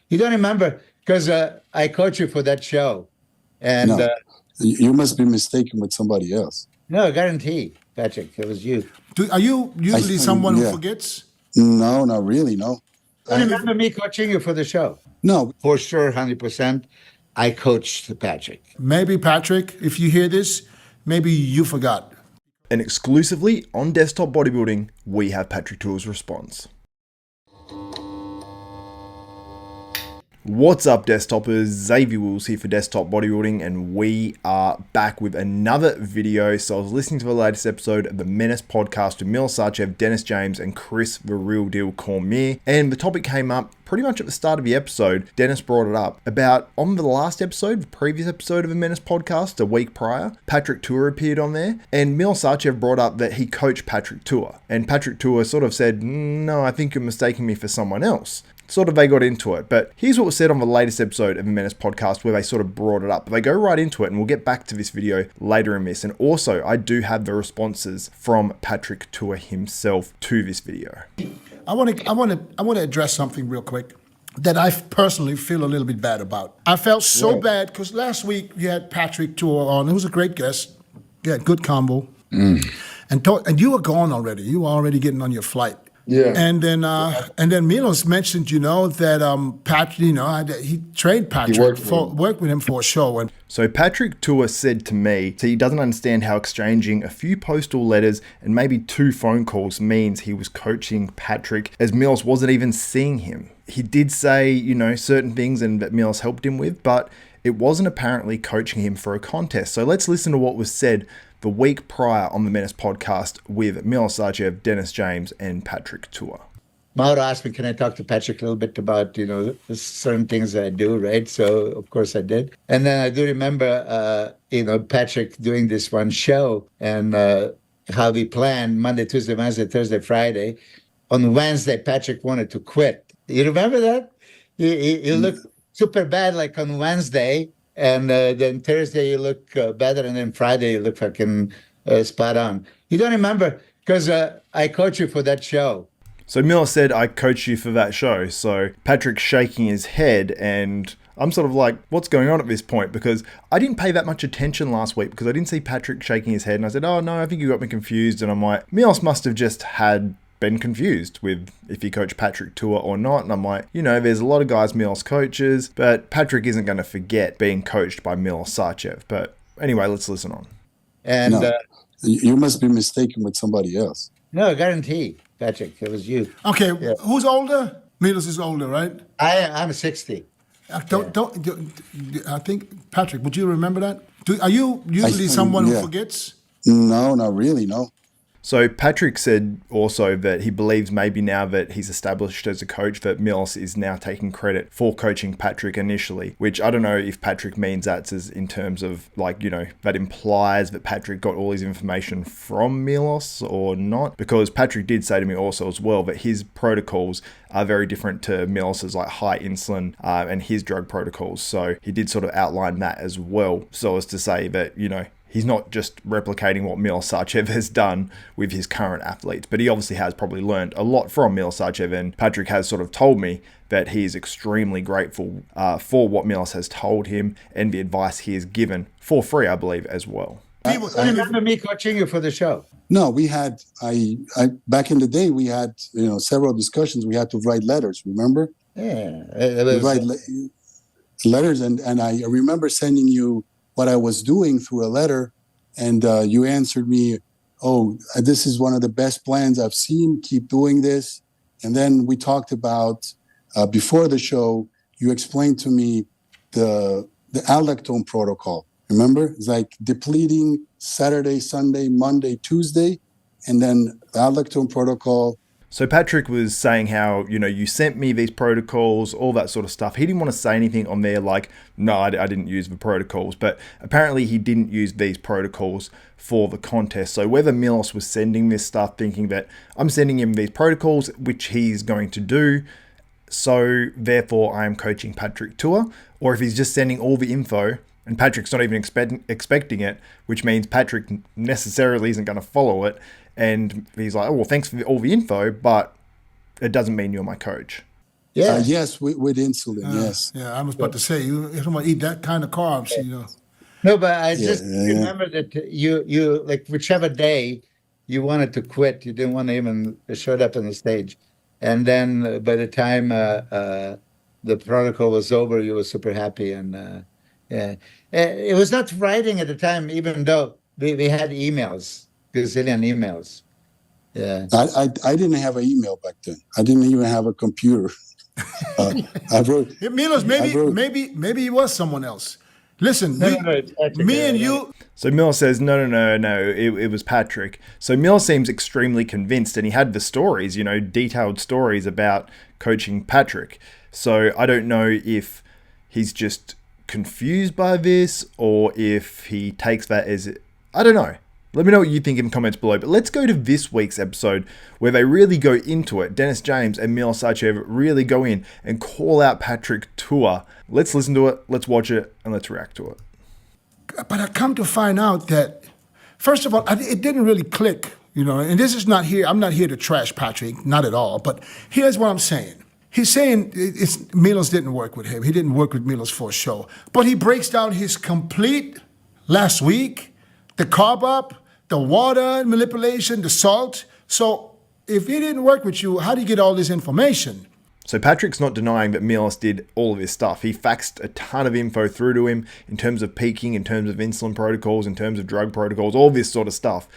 You don't remember because I coached you for that show. And No, you must be mistaken with somebody else. no, guarantee, Patrick, it was you. Are you usually someone who yeah. forgets? No, not really. No, You don't remember me coaching you for the show? no. For sure, 100%. I coached Patrick. Maybe, Patrick, if you hear this, maybe you forgot. And exclusively on Desktop Bodybuilding, we have Patrick Tuor's response. What's up, Desktoppers? Xavier Wills here for Desktop Bodybuilding, and we are back with another video. So I was listening to the latest episode of the Menace Podcast with Milos Sarcev Dennis James and Chris the Real Deal Cormier, and the topic came up pretty much at the start of the episode. Dennis brought it up about on the last episode, the previous episode of the Menace Podcast, a week prior, Patrick Tuor appeared on there, and Milos Sarcev brought up that he coached Patrick Tuor, and Patrick Tuor sort of said, no, I think you're mistaking me for someone else. Sort of they got into it, but here's what was said on the latest episode of the Menace Podcast where they sort of brought it up. They go right into it, and we'll get back to this video later in this. And also, I do have the responses from Patrick Tuor himself to this video. I want to address something real quick that I personally feel a little bit bad about. I felt so bad because last week you had Patrick Tuor on. It was a great guest. You had good combo. And you were gone already. You were already getting on your flight. Yeah. And then Milos mentioned, that Patrick, he trained Patrick, worked with him for a show. And So Patrick Tuor said to me, so he doesn't understand how exchanging a few postal letters and maybe 2 phone calls means he was coaching Patrick, as Milos wasn't even seeing him. He did say, certain things and that Milos helped him with, but it wasn't apparently coaching him for a contest. So let's listen to what was said the week prior on the Menace Podcast with Milos Sarcev, Dennis James, and Patrick Tuor. Mauro asked me, can I talk to Patrick a little bit about, certain things that I do, right? So, of course, I did. And then I do remember, Patrick doing this one show and how we planned Monday, Tuesday, Wednesday, Thursday, Friday. On Wednesday, Patrick wanted to quit. You remember that? He looked super bad, like on Wednesday. And then Thursday you look better, and then Friday you look fucking spot on. You don't remember because I coached you for that show. So Milos said, I coached you for that show. So Patrick's shaking his head, and I'm sort of like, what's going on at this point? Because I didn't pay that much attention last week because I didn't see Patrick shaking his head. And I said, oh no, I think you got me confused. And I'm like, Milos must have just been confused with if he coached Patrick Tuor or not. And I'm like, there's a lot of guys Milos coaches, but Patrick isn't going to forget being coached by Milos Sarcev. But anyway, let's listen on. And No, you must be mistaken with somebody else. no, guarantee, Patrick, it was you. okay, who's older? Milos is older, right? I'm 60. I think, Patrick, would you remember that? Are you usually someone who forgets? No, not really. No. So Patrick said also that he believes maybe now that he's established as a coach that Milos is now taking credit for coaching Patrick initially, which I don't know if Patrick means that's as in terms of that implies that Patrick got all his information from Milos or not, because Patrick did say to me also as well that his protocols are very different to Milos's high insulin and his drug protocols. So he did sort of outline that as well, so as to say that, he's not just replicating what Milos Sarcev has done with his current athletes, but he obviously has probably learned a lot from Milos Sarcev, and Patrick has sort of told me that he is extremely grateful for what Milos has told him and the advice he has given for free, I believe, as well. You remember me coaching you for the show? No, we had, I back in the day, we had, several discussions. We had to write letters, remember? Yeah. We write letters, and I remember sending you what I was doing through a letter, and you answered me, oh, this is one of the best plans I've seen, keep doing this. And then we talked about, before the show, you explained to me the aldactone protocol, remember? It's like depleting Saturday, Sunday, Monday, Tuesday, and then the aldactone protocol. So Patrick was saying how, you sent me these protocols, all that sort of stuff. He didn't want to say anything on there like, no, I didn't use the protocols. But apparently he didn't use these protocols for the contest. So whether Milos was sending this stuff thinking that I'm sending him these protocols, which he's going to do, so therefore I am coaching Patrick Tuor, or if he's just sending all the info and Patrick's not even expecting it, which means Patrick necessarily isn't going to follow it. And he's like, oh, well, thanks for all the info, but it doesn't mean you're my coach. Yeah. Yes, with insulin. Yes. Yeah, I was about to say, you don't want to eat that kind of carbs, No, but I Yeah. just remember that you like whichever day you wanted to quit, you didn't want to even showed up on the stage, and then by the time the protocol was over, you were super happy, and yeah, it was not writing at the time, even though we had emails, gazillion emails. Yeah, I didn't have an email back then. I didn't even have a computer. I wrote. Milos, I wrote- maybe he was someone else. Listen, no, it's Patrick. me and you, So Milos says, no, it was Patrick. So Milos seems extremely convinced, and he had the stories, detailed stories about coaching Patrick. So I don't know if he's just confused by this or if he takes that as, I don't know. Let me know what you think in the comments below. But let's go to this week's episode where they really go into it. Dennis James and Milos Sarcev really go in and call out Patrick Tuor. Let's listen to it, let's watch it, and let's react to it. but I come to find out that, first of all, it didn't really click, and this is not here, I'm not here to trash Patrick, not at all, but here's what I'm saying. He's saying Milos didn't work with him. He didn't work with Milos for a show. But he breaks down his complete last week, the carb up, the water manipulation, the salt. So if he didn't work with you, how do you get all this information? So Patrick's not denying that Milos did all of his stuff. He faxed a ton of info through to him in terms of peaking, in terms of insulin protocols, in terms of drug protocols, all this sort of stuff.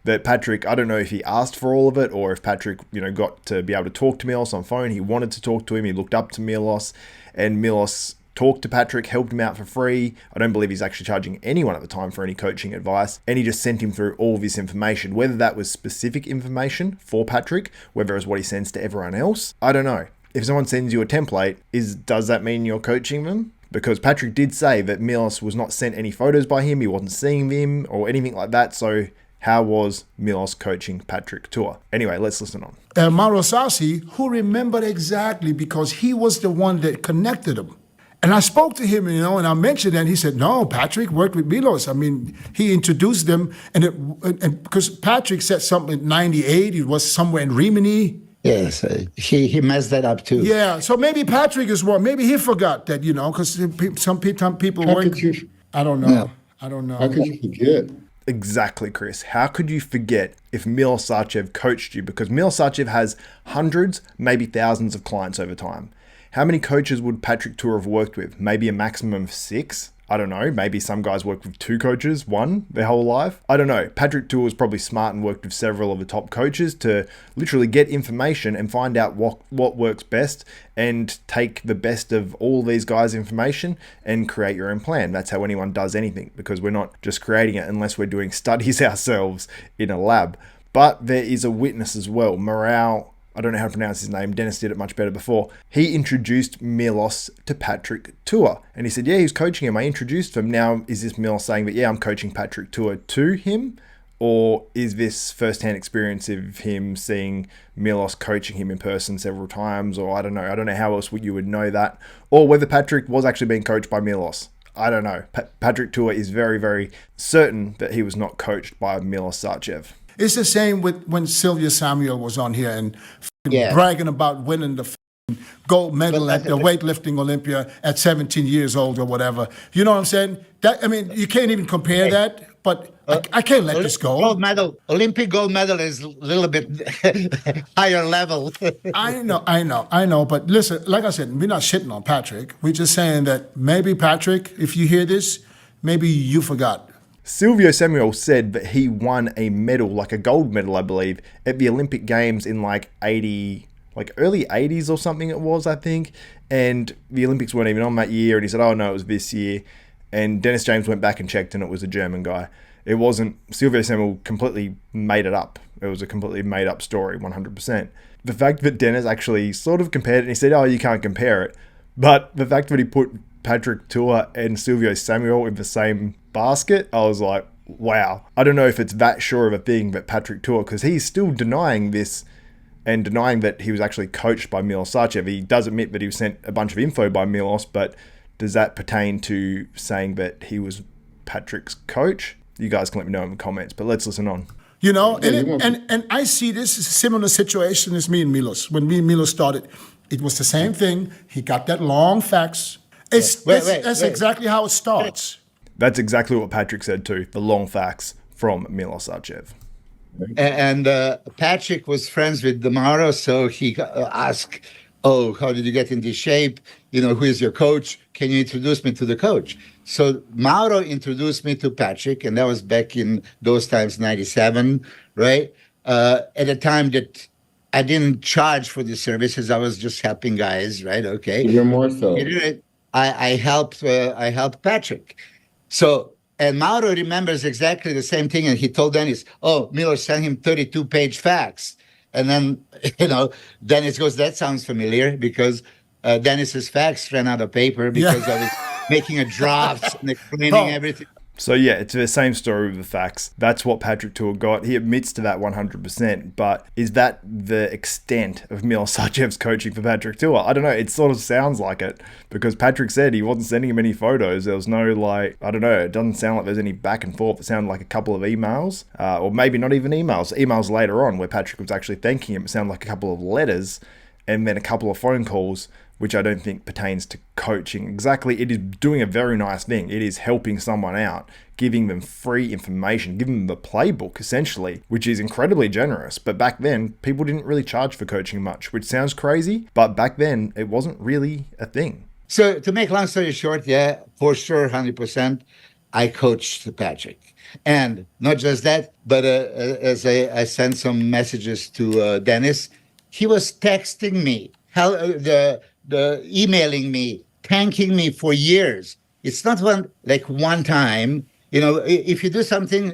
That Patrick, I don't know if he asked for all of it or if Patrick, got to be able to talk to Milos on phone. He wanted to talk to him. He looked up to Milos, and Milos talked to Patrick, helped him out for free. I don't believe he's actually charging anyone at the time for any coaching advice. And he just sent him through all of this information. Whether that was specific information for Patrick, whether it was what he sends to everyone else, I don't know. If someone sends you a template, does that mean you're coaching them? Because Patrick did say that Milos was not sent any photos by him. He wasn't seeing them or anything like that. So how was Milos coaching Patrick Tuor? Anyway, let's listen on. Milos Sarcev, who remembered exactly because he was the one that connected him. And I spoke to him, and I mentioned that, and he said, no, Patrick worked with Milos. I mean, he introduced them, and because Patrick said something in 98, it was somewhere in Rimini. Yes, he messed that up too. Yeah, so maybe Patrick is wrong. Maybe he forgot that, because some people How weren't. could you? I don't know. Yeah. I don't know. How could you forget? Exactly, Chris. How could you forget if Milos Sarcev coached you? Because Milos Sarcev has hundreds, maybe thousands of clients over time. How many coaches would Patrick Tuor have worked with? Maybe a maximum of 6? I don't know. Maybe some guys work with 2 coaches, 1 their whole life. I don't know. Patrick Tuor was probably smart and worked with several of the top coaches to literally get information and find out what works best and take the best of all these guys' information and create your own plan. That's how anyone does anything, because we're not just creating it unless we're doing studies ourselves in a lab. But there is a witness as well. Morale, I don't know how to pronounce his name. Dennis did it much better before. He introduced Milos to Patrick Tuor. And he said, yeah, he's coaching him. I introduced him. Now, is this Milos saying that, yeah, I'm coaching Patrick Tuor to him? Or is this first-hand experience of him seeing Milos coaching him in person several times? Or I don't know. I don't know how else you would know that. Or whether Patrick was actually being coached by Milos. I don't know. Patrick Tuor is very, very certain that he was not coached by Milos Sarcev. It's the same with when Sylvia Samuel was on here and Yeah. bragging about winning the gold medal at the weightlifting Olympia at 17 years old or whatever. You know what I'm saying? You can't even compare that, but I can't let this go. Gold medal, Olympic gold medal is a little bit higher level. I know. But listen, like I said, we're not shitting on Patrick. We're just saying that maybe Patrick, if you hear this, maybe you forgot. Silvio Samuel said that he won a medal, like a gold medal, I believe, at the Olympic Games in early 80s or something it was, I think. And the Olympics weren't even on that year. And he said, oh, no, it was this year. And Dennis James went back and checked, and it was a German guy. It wasn't. Silvio Samuel completely made it up. It was a completely made up story, 100%. The fact that Dennis actually sort of compared it, and he said, oh, you can't compare it. But the fact that he put Patrick Tuor and Silvio Samuel in the same basket, I was like, wow. I don't know if it's that sure of a thing that Patrick Tuor, because he's still denying this and denying that he was actually coached by Milos Sarcev. He does admit that he was sent a bunch of info by Milos, but does that pertain to saying that he was Patrick's coach? You guys can let me know in the comments, but let's listen on. And I see this as a similar situation as me and Milos. When me and Milos started, It was the same thing. He got that long fax. That's exactly how it starts. That's exactly what Patrick said too. The long fax from Milos Sarcev. And Patrick was friends with Mauro, so he asked, "Oh, how did you get into shape? Who is your coach? Can you introduce me to the coach?" So Mauro introduced me to Patrick, and that was back in those times, 97, right? At a time that I didn't charge for the services. I was just helping guys, right? Okay. You're more so. I helped Patrick. So, and Mauro remembers exactly the same thing. And he told Dennis, "Oh, Miller sent him 32-page fax." And then, Dennis goes, "That sounds familiar," because Dennis's fax ran out of paper because I was making a draft and explaining everything. So yeah, it's the same story with the fax. That's what Patrick Tuor got. He admits to that 100%, but is that the extent of Milos Sarcev's coaching for Patrick Tuor? I don't know. It sort of sounds like it, because Patrick said he wasn't sending him any photos. There was no I don't know. It doesn't sound like there's any back and forth. It sounded like a couple of emails, or maybe not even emails. Emails later on where Patrick was actually thanking him. It sounded like a couple of letters and then a couple of phone calls, which I don't think pertains to coaching. Exactly, it is doing a very nice thing. It is helping someone out, giving them free information, giving them the playbook, essentially, which is incredibly generous. But back then, people didn't really charge for coaching much, which sounds crazy, but back then, it wasn't really a thing. So to make long story short, yeah, for sure, 100%, I coached Patrick. And not just that, but as I sent some messages to Dennis, he was texting me, the emailing me, thanking me for years. It's not one time. If you do something,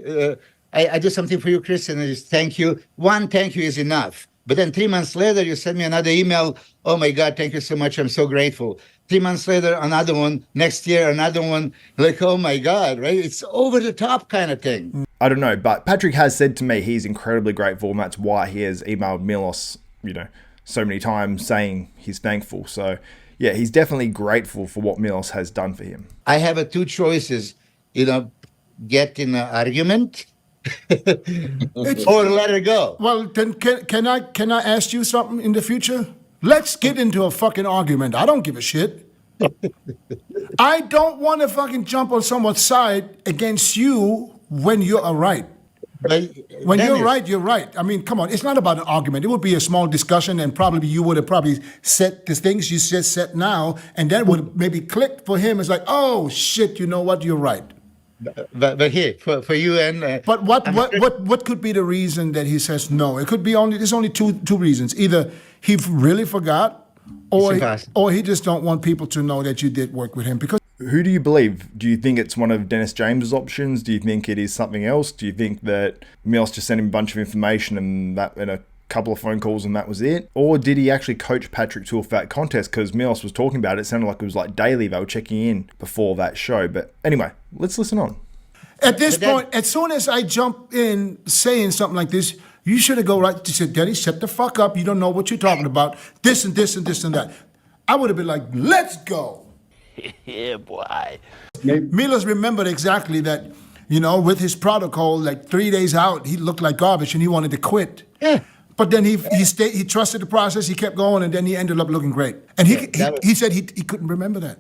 I do something for you, Chris, and I just thank you. One thank you is enough. But then 3 months later, you send me another email. "Oh my God, thank you so much. I'm so grateful." 3 months later, another one. Next year, another one. Oh my God, right? It's over the top kind of thing. I don't know, but Patrick has said to me he's incredibly grateful, and that's why he has emailed Milos, so many times saying he's thankful. So yeah, he's definitely grateful for what Milos has done for him. I have two choices, get in an argument or let it go. Well, then can I ask you something in the future? Let's get into a fucking argument. I don't give a shit. I don't want to fucking jump on someone's side against you when you're right. But When Dennis, you're right, you're right. I mean, come on. It's not about an argument. It would be a small discussion, and probably you would have said the things you just said now, and that would maybe click for him. It's like, oh shit, you know what? You're right. But here for you and But what could be the reason that he says no? It could be there's only two reasons. Either he really forgot, or he just don't want people to know that you did work with him. Because Who do you believe? Do you think it's one of Dennis James's options? Do you think it is something else? Do you think that Milos just sent him a bunch of information and a couple of phone calls and that was it? Or did he actually coach Patrick Tuor for that contest? Because Milos was talking about it. It sounded like it was like daily. They were checking in before that show. But anyway, let's listen on. at this point, as soon as I jump in saying something like this, you should have go right to say, Daddy, shut the fuck up. You don't know what you're talking about. This and this and this and that. I would have been like, let's go. Yeah, boy. Milos remembered exactly that, with his protocol, like 3 days out, he looked like garbage and he wanted to quit. Yeah. But then he trusted the process, he kept going, and then he ended up looking great. And he said he couldn't remember that.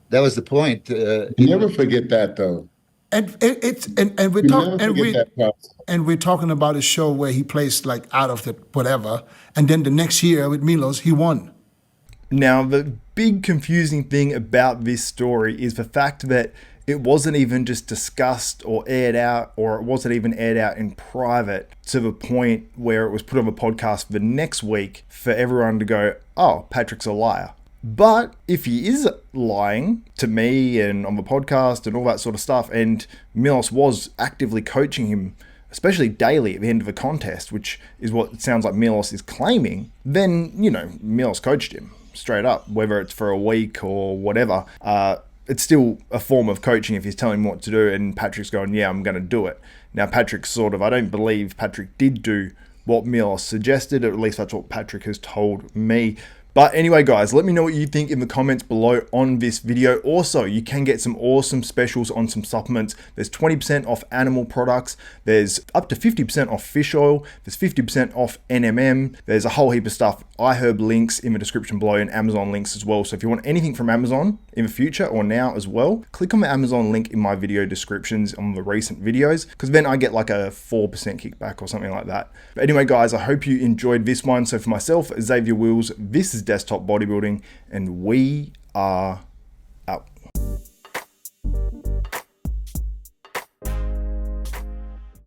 That was the point. You never forget that, though. And we're You talking never forget that process. and we're talking about a show where he placed like out of the whatever, and then the next year with Milos he won. Now, the big confusing thing about this story is the fact that it wasn't even just discussed or aired out, or it wasn't even aired out in private to the point where it was put on the podcast for the next week for everyone to go, oh, Patrick's a liar. But if he is lying to me and on the podcast and all that sort of stuff, and Milos was actively coaching him, especially daily at the end of a contest, which is what it sounds like Milos is claiming, then, Milos coached him straight up, whether it's for a week or whatever. It's still a form of coaching if he's telling him what to do and Patrick's going, yeah, I'm going to do it. Now, Patrick's I don't believe Patrick did do what Milos suggested, or at least that's what Patrick has told me. But anyway, guys, let me know what you think in the comments below on this video. Also, you can get some awesome specials on some supplements. There's 20% off animal products. There's up to 50% off fish oil. There's 50% off NMM. There's a whole heap of stuff. iHerb links in the description below and Amazon links as well. So if you want anything from Amazon in the future or now as well, click on the Amazon link in my video descriptions on the recent videos, because then I get like a 4% kickback or something like that. But anyway, guys, I hope you enjoyed this one. So for myself, Xavier Wills, this is Desktop Bodybuilding, and we are